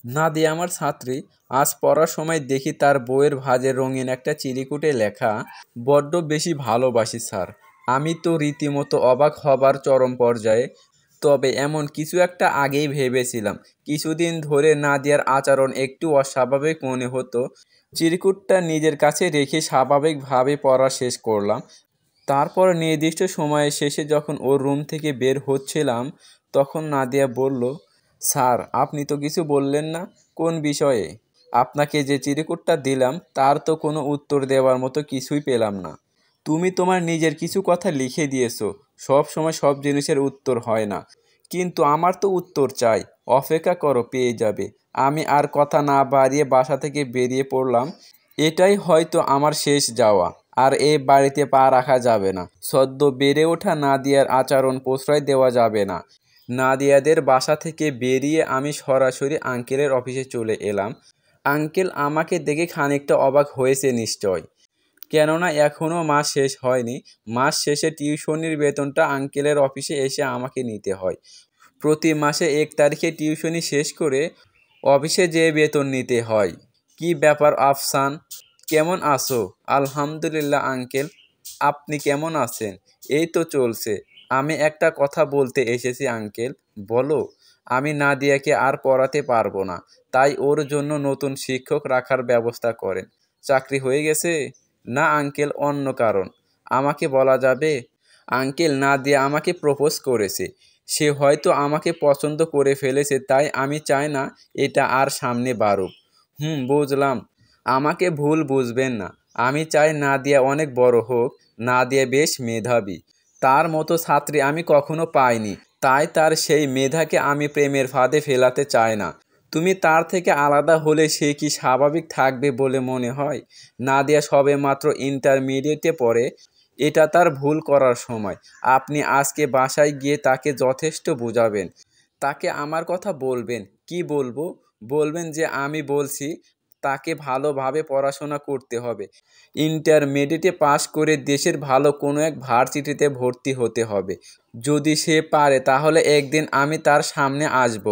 নাদিয়া আমার ছাত্রী। আজ পড়ার সময় দেখি তার বইয়ের ভাঁজে রঙিন একটা চিরকুটে লেখা, বড্ড বেশি ভালোবাসি স্যার। আমি তো রীতিমতো অবাক হবার চরম পর্যায়ে। তবে এমন কিছু একটা আগেই ভেবেছিলাম। কিছুদিন ধরে নাদিয়ার আচরণ একটু অস্বাভাবিক মনে হতো। চিরকুটটা নিজের কাছে রেখে স্বাভাবিকভাবে পড়া শেষ করলাম। তারপর নির্দিষ্ট সময়ের শেষে যখন ওর রুম থেকে বের হচ্ছিলাম, তখন নাদিয়া বলল, স্যার আপনি তো কিছু বললেন না। কোন বিষয়ে? আপনাকে যে চিরকুটটা দিলাম তার তো কোনো উত্তর দেওয়ার মতো কিছুই পেলাম না। তুমি তোমার নিজের কিছু কথা লিখে দিয়েছো। সব সময় সব জিনিসের উত্তর হয় না, কিন্তু আমার তো উত্তর চাই। অপেক্ষা করো, পেয়ে যাবে। আমি আর কথা না বাড়িয়ে বাসা থেকে বেরিয়ে পড়লাম। এটাই হয়তো আমার শেষ যাওয়া। আর এ বাড়িতে পা রাখা যাবে না। সদ্য বেড়ে ওঠা নাদিয়ার আচরণ প্রশ্রয় দেওয়া যাবে না। নাদিয়াদের বাসা থেকে বেরিয়ে আমি সরাসরি আঙ্কেলের অফিসে চলে এলাম। আঙ্কেল আমাকে দেখে খানিকটা অবাক হয়েছে নিশ্চয়, কেননা এখনও মাস শেষ হয়নি। মাস শেষে টিউশনির বেতনটা আঙ্কেলের অফিসে এসে আমাকে নিতে হয়। প্রতি মাসে 1 তারিখে টিউশনি শেষ করে অফিসে যেয়ে বেতন নিতে হয়। কি ব্যাপার আফসান, কেমন আছো? আলহামদুলিল্লাহ আঙ্কেল, আপনি কেমন আছেন? এই তো চলছে। আমি একটা কথা বলতে এসেছি আঙ্কেল। বলো। আমি নাদিয়াকে আর পড়াতে পারবো না, তাই ওর জন্য নতুন শিক্ষক রাখার ব্যবস্থা করেন। চাকরি হয়ে গেছে? না আঙ্কেল, অন্য কারণ। আমাকে বলা যাবে? আঙ্কেল, নাদিয়া আমাকে প্রপোজ করেছে। সে হয়তো আমাকে পছন্দ করে ফেলেছে, তাই আমি চাই না এটা আর সামনে বাড়ুক। বুঝলাম। আমাকে ভুল বুঝবেন না। আমি চাই নাদিয়া অনেক বড় হোক। নাদিয়া বেশ মেধাবী। তার মতো ছাত্রী আমি কখনো পাইনি। তাই তার সেই মেধাকে আমি প্রেমের ফাঁদে ফেলাতে চাই না। তুমি তার থেকে আলাদা হলে সে কি স্বাভাবিক থাকবে বলে মনে হয়? নাদিয়া সবেমাত্র ইন্টারমিডিয়েটে পড়ে। এটা তার ভুল করার সময়। আপনি আজকে বাসায় গিয়ে তাকে যথেষ্ট বোঝাবেন। তাকে আমার কথা বলবেন। কি বলবো? বলবেন যে আমি বলছি তাকে ভালোভাবে পড়াশোনা করতে হবে। ইন্টারমিডিয়েটে পাশ করে দেশের ভালো কোনো এক ভার্সিটিতে ভর্তি হতে হবে। যদি সে পারে তাহলে একদিন আমি তার সামনে আসব।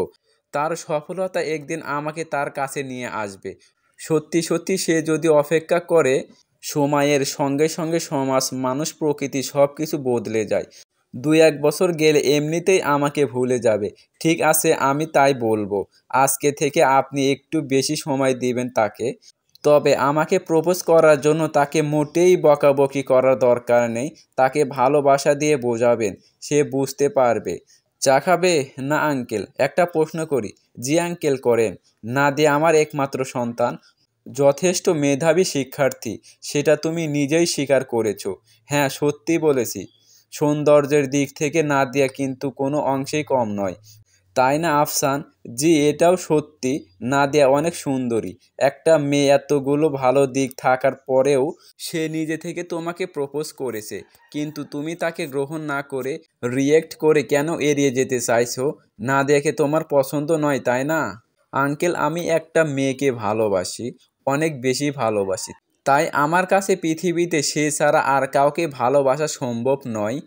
তার সফলতা একদিন আমাকে তার কাছে নিয়ে আসবে। সত্যি সত্যি সে যদি অপেক্ষা করে, সময়ের সঙ্গে সঙ্গে সমাজ, মানুষ, প্রকৃতি সব কিছু বদলে যায়। 2-1 বছর গেলে এমনিতেই আমাকে ভুলে যাবে। ঠিক আছে, আমি তাই বলবো। আজকে থেকে আপনি একটু বেশি সময় দিবেন তাকে। তবে আমাকে প্রপোজ করার জন্য তাকে মোটেই বকাবকি করার দরকার নেই। তাকে ভালোবাসা দিয়ে বোঝাবেন, সে বুঝতে পারবে। চা খাবে? না আঙ্কেল। একটা প্রশ্ন করি? জি আঙ্কেল করেন। নাদিয়া আমার একমাত্র সন্তান, যথেষ্ট মেধাবী শিক্ষার্থী। সেটা তুমি নিজেই স্বীকার করেছো। হ্যাঁ, সত্যি বলেছি। সৌন্দর্যের দিক থেকে নাদিয়া কিন্তু কোনো অংশেই কম নয়। তাই না আফসান? জি, এটাও সত্যি। নাদিয়া অনেক সুন্দরী। একটা মেয়ে এতগুলো ভালো দিক থাকার পরেও সে নিজে থেকে তোমাকে প্রপোজ করেছে, কিন্তু তুমি তাকে গ্রহণ না করে রিয়েক্ট করে কেন এড়িয়ে যেতে চাইছো? নাদিয়াকে তোমার পছন্দ নয়, তাই না? আঙ্কেল, আমি একটা মেয়েকে ভালোবাসি, অনেক বেশি ভালোবাসি। তাই আমার কাছে পৃথিবীতে সে ছাড়া আর কাউকে ভালোবাসা সম্ভব নয়।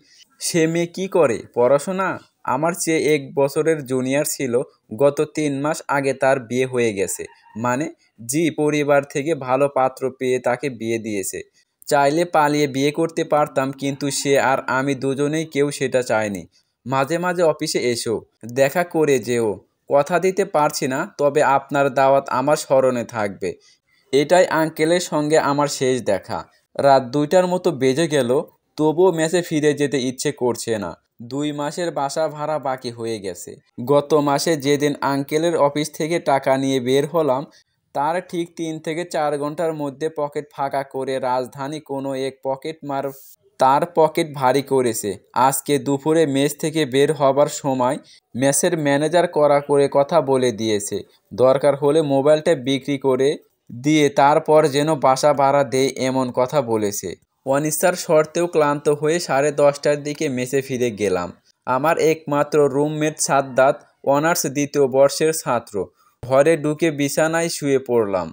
সে মেয়ে কী করে? পড়াশোনা? আমার চেয়ে 1 বছরের জুনিয়র ছিল। গত 3 মাস আগে তার বিয়ে হয়ে গেছে। মানে? জি, পরিবার থেকে ভালো পাত্র পেয়ে তাকে বিয়ে দিয়েছে। চাইলে পালিয়ে বিয়ে করতে পারতাম, কিন্তু সে আর আমি দুজনেই কেউ সেটা চায়নি। মাঝে মাঝে অফিসে এসো, দেখা করে যেও। কথা দিতে পারছি না, তবে আপনার দাওয়াত আমার স্মরণে থাকবে। এটাই আঙ্কেলের সঙ্গে আমার শেষ দেখা। রাত 2টার মতো বেজে গেল, তবুও মেসে ফিরে যেতে ইচ্ছে করছে না। 2 মাসের বাসা ভাড়া বাকি হয়ে গেছে। গত মাসে যেদিন আঙ্কেলের অফিস থেকে টাকা নিয়ে বের হলাম, তার ঠিক 3 থেকে 4 ঘন্টার মধ্যে পকেট ফাঁকা করে রাজধানী কোনো এক পকেটমার তার পকেট ভারী করেছে। আজকে দুপুরে মেস থেকে বের হবার সময় মেসের ম্যানেজার কড়া করে কথা বলে দিয়েছে, দরকার হলে মোবাইলটা বিক্রি করে দিয়ে তারপর যেন বাসা ভাড়া দেয়, এমন কথা বলেছে। অনিচ্ছার শর্তেও ক্লান্ত হয়ে 10:30টার দিকে মেসে ফিরে গেলাম। আমার একমাত্র রুমমেট সাদ্দাত, অনার্স 2য় বর্ষের ছাত্র। ঘরে ঢুকে বিছানায় শুয়ে পড়লাম।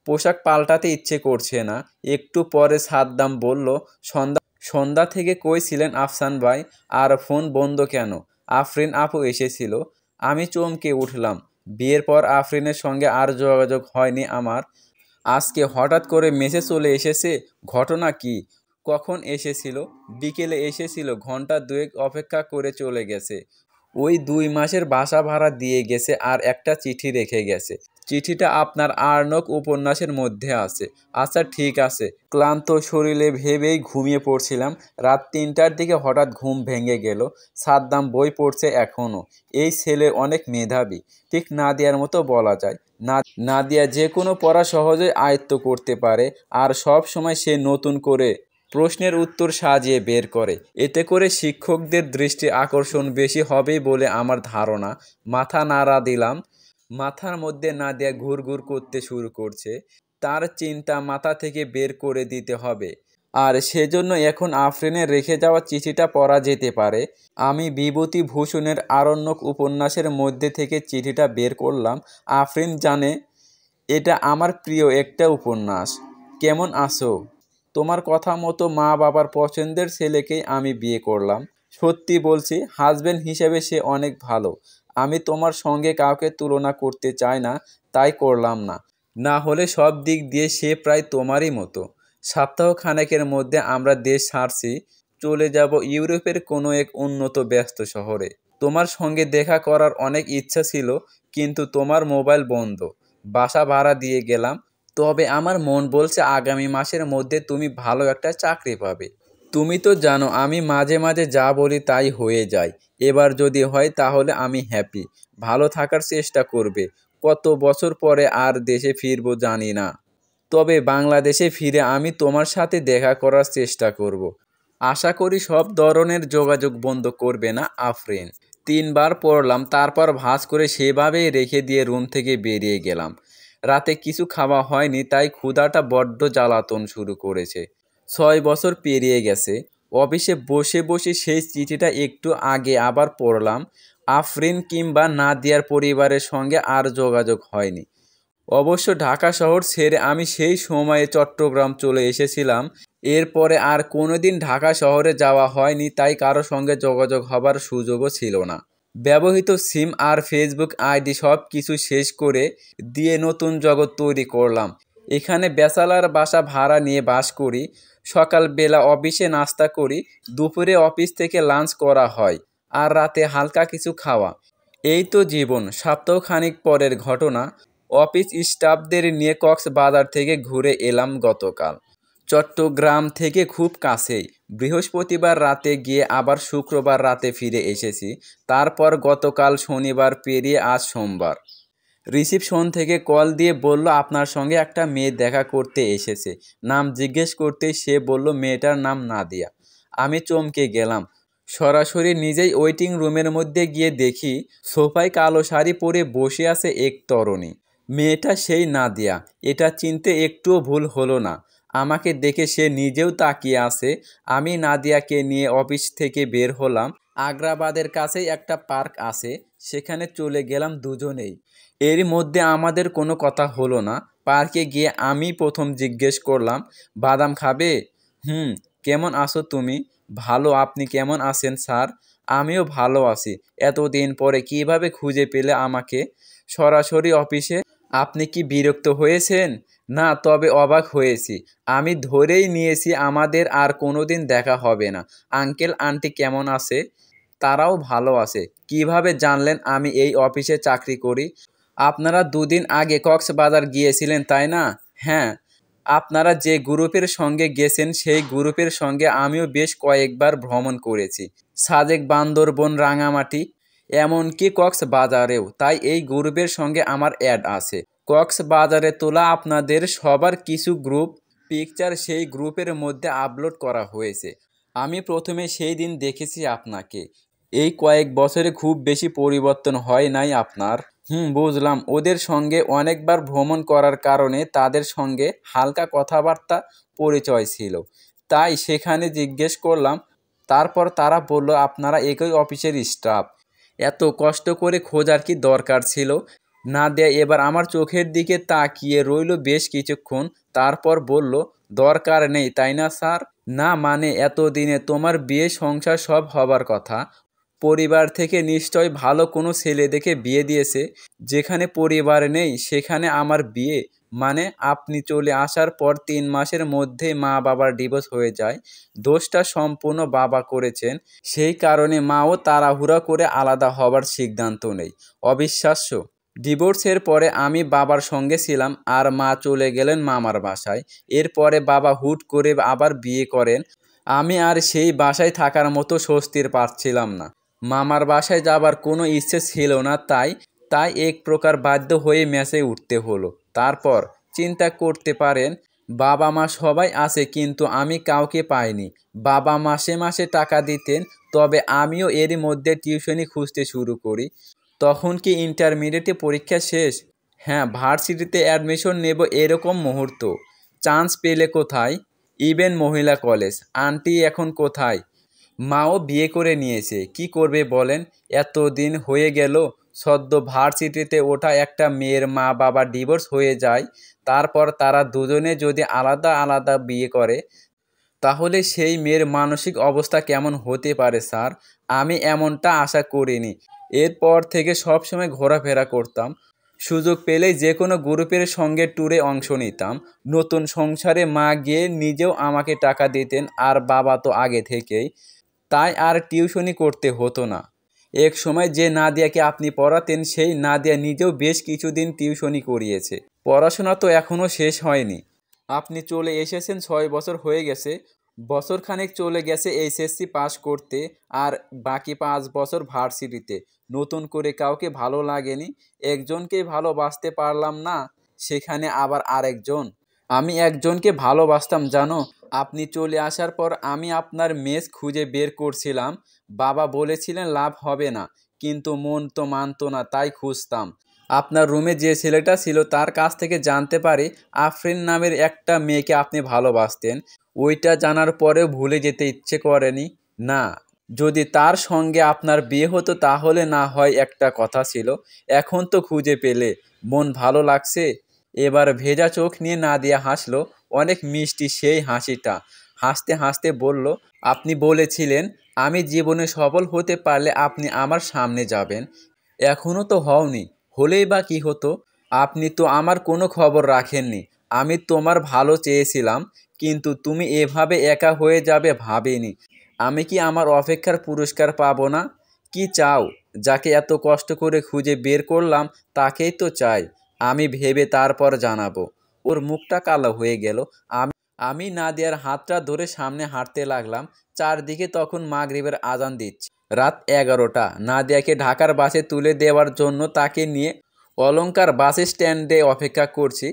পোশাক পাল্টাতে ইচ্ছে করছে না। একটু পরে সাদ্দাম বলল, সন্ধ্যা সন্ধ্যা থেকে কই ছিলেন আফসান ভাই? আর ফোন বন্ধ কেন? আফরিন আপু এসেছিল। আমি চমকে উঠলাম। বিয়ের পর আফরিনের সঙ্গে আর যোগাযোগ হয়নি আমার। আজকে হঠাৎ করে মেসে চলে এসেছে, ঘটনা কি? কখন এসেছিল? বিকেলে এসেছিল, ঘন্টা দুয়েক অপেক্ষা করে চলে গেছে। ওই 2 মাসের বাসা ভাড়া দিয়ে গেছে আর একটা চিঠি রেখে গেছে। চিঠিটা আপনার আর্ণব উপন্যাসের মধ্যে আছে। আচ্ছা ঠিক আছে। ক্লান্ত শরীরে ভেবেই ঘুমিয়ে পড়ছিলাম। রাত 3টার দিকে হঠাৎ ঘুম ভেঙে গেল। সাদ্দাম বই পড়ছে এখনও। এই ছেলে অনেক মেধাবী, ঠিক নাদিয়ার মতো বলা যায়। নাদিয়া যে কোনো পড়া সহজেই আয়ত্ত করতে পারে, আর সব সময় সে নতুন করে প্রশ্নের উত্তর সাজিয়ে বের করে। এতে করে শিক্ষকদের দৃষ্টি আকর্ষণ বেশি হবে বলে আমার ধারণা। মাথা নাড়া দিলাম। মাথার মধ্যে নাদিয়া ঘুরঘুর করতে শুরু করছে। তার চিন্তা মাথা থেকে বের করে দিতে হবে, আর সেজন্য এখন আফরিনের রেখে যাওয়া চিঠিটা পড়া যেতে পারে। আমি বিভূতিভূষণের আরণ্যক উপন্যাসের মধ্যে থেকে চিঠিটা বের করলাম। আফরিন জানে এটা আমার প্রিয় একটা উপন্যাস। কেমন আছো? তোমার কথা মতো মা বাবার পছন্দের ছেলেকেই আমি বিয়ে করলাম। সত্যি বলছি, হাজবেন্ড হিসেবে সে অনেক ভালো। আমি তোমার সঙ্গে কাউকে তুলনা করতে চাই না, তাই করলাম না। না হলে সব দিক দিয়ে সে প্রায় তোমারই মতো। সপ্তাহখানেকের মধ্যে আমরা দেশ ছাড়ছি, চলে যাব ইউরোপের কোনো এক উন্নত ব্যস্ত শহরে। তোমার সঙ্গে দেখা করার অনেক ইচ্ছা ছিল, কিন্তু তোমার মোবাইল বন্ধ। বাসা ভাড়া দিয়ে গেলাম। তবে আমার মন বলছে আগামী মাসের মধ্যে তুমি ভালো একটা চাকরি পাবে। তুমি তো জানো আমি মাঝে মাঝে যা বলি তাই হয়ে যায়। এবার যদি হয় তাহলে আমি হ্যাপি। ভালো থাকার চেষ্টা করবে। কত বছর পরে আর দেশে ফিরবো জানি না, তবে বাংলাদেশে ফিরে আমি তোমার সাথে দেখা করার চেষ্টা করব। আশা করি সব ধরনের যোগাযোগ বন্ধ করবে না আফরিন। 3বার পড়লাম, তারপর ভাঁজ করে সেভাবেই রেখে দিয়ে রুম থেকে বেরিয়ে গেলাম। রাতে কিছু খাওয়া হয়নি, তাই ক্ষুধাটা বড্ড জ্বালাতন শুরু করেছে। 6 বছর পেরিয়ে গেছে। অফিসে বসে বসে সেই চিঠিটা একটু আগে আবার পড়লাম। আফরিন কিংবা নাদিয়ার পরিবারের সঙ্গে আর যোগাযোগ হয়নি। অবশ্য ঢাকা শহর ছেড়ে আমি সেই সময়ে চট্টগ্রাম চলে এসেছিলাম। এরপরে আর কোনোদিন ঢাকা শহরে যাওয়া হয়নি, তাই কারো সঙ্গে যোগাযোগ হবার সুযোগও ছিল না। ব্যবহৃত সিম আর ফেসবুক আইডি সব কিছু শেষ করে দিয়ে নতুন জগৎ তৈরি করলাম। এখানে ব্যাচেলার বাসা ভাড়া নিয়ে বাস করি। সকালবেলা অফিসে নাস্তা করি, দুপুরে অফিস থেকে লাঞ্চ করা হয়, আর রাতে হালকা কিছু খাওয়া। এই তো জীবন। সপ্তাহখানিক পরের ঘটনা। অফিস স্টাফদের নিয়ে কক্সবাজার থেকে ঘুরে এলাম গতকাল। চট্টগ্রাম থেকে খুব কাছেই। বৃহস্পতিবার রাতে গিয়ে আবার শুক্রবার রাতে ফিরে এসেছি। তারপর গতকাল শনিবার পেরিয়ে আজ সোমবার। রিসিপশন থেকে কল দিয়ে বলল আপনার সঙ্গে একটা মেয়ে দেখা করতে এসেছে। নাম জিজ্ঞেস করতেই সে বলল মেয়েটার নাম নাদিয়া। আমি চমকে গেলাম। সরাসরি নিজেই ওয়েটিং রুমের মধ্যে গিয়ে দেখি সোফায় কালো শাড়ি পরে বসে আছে এক তরুণী। মেয়েটা সেই নাদিয়া। এটা চিনতে একটুও ভুল হলো না। আমাকে দেখে সে নিজেও তাকিয়ে আছে। আমি নাদিয়াকে নিয়ে অফিস থেকে বের হলাম। আগ্রাবাদের কাছেই একটা পার্ক আছে, সেখানে চলে গেলাম দুজনেই। এর মধ্যে আমাদের কোনো কথা হলো না। পার্কে গিয়ে আমি প্রথম জিজ্ঞেস করলাম, বাদাম খাবে? হুম। কেমন আছো তুমি? ভালো। আপনি কেমন আছেন স্যার? আমিও ভালো আছি। এতদিন পরে কিভাবে খুঁজে পেলে আমাকে? সরাসরি অফিসে। আপনি কি বিরক্ত হয়েছেন? না, তবে অবাক হয়েছি। আমি ধরেই নিয়েছি আমাদের আর কোনোদিন দেখা হবে না। আঙ্কেল আন্টি কেমন আছে? তারাও ভালো আছে। কিভাবে জানলেন আমি এই অফিসে চাকরি করি? আপনারা 2 দিন আগে কক্সবাজার গিয়েছিলেন তাই না? হ্যাঁ। আপনারা যে গ্রুপের সঙ্গে গেছেন সেই গ্রুপের সঙ্গে আমিও বেশ কয়েকবার ভ্রমণ করেছি। সাজেক, বান্দরবন, রাঙামাটি, এমনকি কক্সবাজারেও। তাই এই গ্রুপের সঙ্গে আমার অ্যাড আছে। কক্সবাজারে তোলা আপনাদের সবার কিছু গ্রুপ পিকচার সেই গ্রুপের মধ্যে আপলোড করা হয়েছে। আমি প্রথমে সেই দিন দেখেছি আপনাকে। এই কয়েক বছরে খুব বেশি পরিবর্তন হয় নাই আপনার। বুঝলাম। ওদের সঙ্গে অনেকবার ভ্রমণ করার কারণে তাদের সঙ্গে হালকা কথাবার্তা পরিচয় ছিল, তাই সেখানে জিজ্ঞেস করলাম। তারপর তারা বলল আপনারা একই অফিসের স্টাফ। এত কষ্ট করে খোঁজার কি দরকার ছিল? নাদিয়া এবার আমার চোখের দিকে তাকিয়ে রইল বেশ কিছুক্ষণ, তারপর বলল, দরকার নেই তাই না স্যার? না মানে এতদিনে তোমার বিয়ে সংসার সব হবার কথা। পরিবার থেকে নিশ্চয় ভালো কোনো ছেলে দেখে বিয়ে দিয়েছে। যেখানে পরিবার নেই সেখানে আমার বিয়ে, মানে আপনি চলে আসার পর 3 মাসের মধ্যেই মা বাবার ডিভোর্স হয়ে যায়। দোষটা সম্পূর্ণ বাবা করেছেন, সেই কারণে মাও তাড়াহুড়া করে আলাদা হবার সিদ্ধান্ত নেয়। অবিশ্বাস্য। ডিভোর্সের পরে আমি বাবার সঙ্গে ছিলাম আর মা চলে গেলেন মামার বাসায়। এরপরে বাবা হুট করে আবার বিয়ে করেন। আমি আর সেই বাসায় থাকার মতো স্বস্তির পাচ্ছিলাম না। মামার বাসায় যাবার কোনো ইচ্ছে ছিল না, তাই তাই এক প্রকার বাধ্য হয়ে মেসে উঠতে হলো। তারপর চিন্তা করতে পারেন, বাবা মা সবাই আছে কিন্তু আমি কাউকে পাইনি। বাবা মাসে মাসে টাকা দিতেন, তবে আমিও এরই মধ্যে টিউশনি খুঁজতে শুরু করি। তখন কি ইন্টারমিডিয়েটে পরীক্ষা শেষ? হ্যাঁ, ভার্সিটিতে অ্যাডমিশন নেব এরকম মুহূর্ত। চান্স পেলে কোথায়? ইভেন মহিলা কলেজ। আন্টি এখন কোথায়? মাও বিয়ে করে নিয়েছে, কি করবে বলেন? এতদিন হয়ে গেল, সদ্য ভার্সিটিতে ওঠা একটা মেয়ের মা বাবা ডিভোর্স হয়ে যায়, তারপর তারা দুজনে যদি আলাদা আলাদা বিয়ে করে, তাহলে সেই মেয়ের মানসিক অবস্থা কেমন হতে পারে স্যার? আমি এমনটা আশা করিনি। এরপর থেকে সবসময় ঘোরাফেরা করতাম, সুযোগ পেলেই যে কোনো গ্রুপের সঙ্গে ট্যুরে অংশ নিতাম। নতুন সংসারে মা গিয়ে নিজেও আমাকে টাকা দিতেন, আর বাবা তো আগে থেকেই, তাই আর টিউশনি করতে হতো না। এক সময় যে নাদিয়াকে আপনি পড়াতেন সেই নাদিয়া নিজেও বেশ কিছুদিন টিউশনি করিয়েছে। পড়াশোনা তো এখনও শেষ হয়নি। আপনি চলে এসেছেন 6 বছর হয়ে গেছে। বছরখানেক চলে গেছে এইচএসসি পাস করতে, আর বাকি 5 বছর ভার্সিটিতে। নতুন করে কাউকে ভালো লাগেনি, একজনকেই ভালোবাসতে পারলাম না, সেখানে আবার আরেকজন। আমি একজনকে ভালোবাসতাম জানো। আপনি চলে আসার পর আমি আপনার মেস খুঁজে বের করছিলাম। বাবা বলেছিলেন লাভ হবে না, কিন্তু মন তো মানতো না, তাই খুঁজতাম। আপনার রুমে যে ছেলেটা ছিল তার কাছ থেকে জানতে পারি আফরিন নামের একটা মেয়েকে আপনি ভালোবাসতেন। ওইটা জানার পরেও ভুলে যেতে ইচ্ছে করেনি? না, যদি তার সঙ্গে আপনার বিয়ে হতো তাহলে না হয় একটা কথা ছিল। এখন তো খুঁজে পেলে, মন ভালো লাগছে? এবার ভেজা চোখ নিয়ে নাদিয়া হাসলো, অনেক মিষ্টি সেই হাসিটা। হাসতে হাসতে বলল, আপনি বলেছিলেন আমি জীবনে সফল হতে পারলে আপনি আমার সামনে যাবেন। এখনও তো হওনি, হলেই বা কী হতো? আপনি তো আমার কোনো খবর রাখেননি। আমি তোমার ভালো চেয়েছিলাম, কিন্তু তুমি এভাবে একা হয়ে যাবে ভাবিনি। আমি কি আমার অপেক্ষার পুরস্কার পাবো না? কি চাও? যাকে এত কষ্ট করে খুঁজে বের করলাম তাকেই তো চাই। আমি ভেবে তারপর জানাবো। ওর মুখটা কালো হয়ে গেল। আমি আমি নাদিয়ার হাতটা ধরে সামনে হাঁটতে লাগলাম। চারদিকে তখন মাগরিবের আজান দিচ্ছে। রাত 11টা। নাদিয়াকে ঢাকার বাসে তুলে দেওয়ার জন্য তাকে নিয়ে অলংকার বাস স্ট্যান্ডে অপেক্ষা করছি।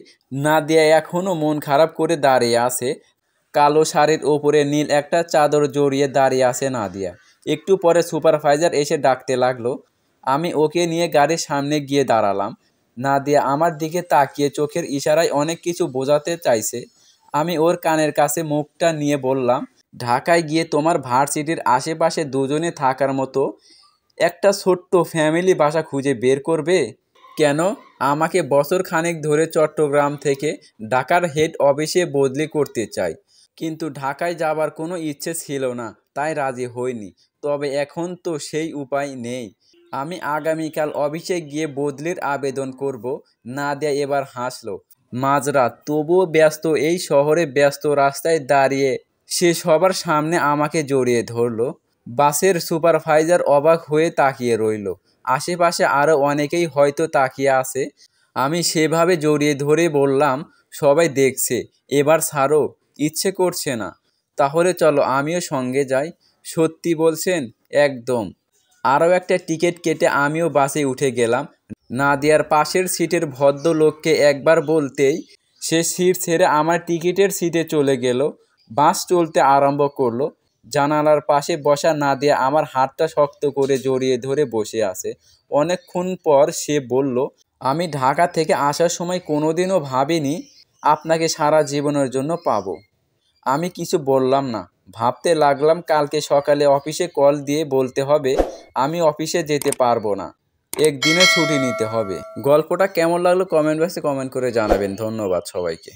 নাদিয়া এখনও মন খারাপ করে দাঁড়িয়ে আছে। কালো শাড়ির ওপরে নীল একটা চাদর জড়িয়ে দাঁড়িয়ে আছে নাদিয়া। একটু পরে সুপারভাইজার এসে ডাকতে লাগলো। আমি ওকে নিয়ে গাড়ির সামনে গিয়ে দাঁড়ালাম। নাদিয়া আমার দিকে তাকিয়ে চোখের ইশারায় অনেক কিছু বোঝাতে চাইছে। আমি ওর কানের কাছে মুখটা নিয়ে বললাম, ঢাকায় গিয়ে তোমার ভার্সিটির আশেপাশে দুজনে থাকার মতো একটা ছোট্ট ফ্যামিলি বাসা খুঁজে বের করবে। কেন? আমাকে বছর খানেক ধরে চট্টগ্রাম থেকে ঢাকার হেড অফিসে বদলি করতে চাই, কিন্তু ঢাকায় যাবার কোনো ইচ্ছে ছিল না, তাই রাজি হইনি। তবে এখন তো সেই উপায় নেই। আমি আগামীকাল অফিসে গিয়ে বদলির আবেদন করব। নাদিয়া এবার হাসলো। মাঝরাত, তবুও ব্যস্ত এই শহরে, ব্যস্ত রাস্তায় দাঁড়িয়ে সে সবার সামনে আমাকে জড়িয়ে ধরলো। বাসের সুপারভাইজার অবাক হয়ে তাকিয়ে রইল। আশেপাশে আরও অনেকেই হয়তো তাকিয়ে আছে। আমি সেভাবে জড়িয়ে ধরে বললাম, সবাই দেখছে, এবার ছাড়ো। ইচ্ছে করছে না। তাহলে চলো আমিও সঙ্গে যাই। সত্যি বলছেন? একদম। আরও একটা টিকিট কেটে আমিও বাসে উঠে গেলাম। নাদিয়ার পাশের সিটের ভদ্রলোককে একবার বলতেই সে সিট ছেড়ে আমার টিকিটের সিটে চলে গেল। বাস চলতে আরম্ভ করলো। জানালার পাশে বসা নাদিয়া আমার হাতটা শক্ত করে জড়িয়ে ধরে বসে আছে। অনেকক্ষণ পর সে বলল, আমি ঢাকা থেকে আসার সময় কোনোদিনও ভাবিনি আপনাকে সারা জীবনের জন্য পাবো। আমি কিছু বললাম না। ভাবতে লাগলাম কালকে সকালে অফিসে কল দিয়ে বলতে হবে আমি অফিসে যেতে পারবো না, একদিনে ছুটি নিতে হবে। গল্পটা কেমন লাগলো কমেন্ট বক্সে কমেন্ট করে জানাবেন। ধন্যবাদ সবাইকে।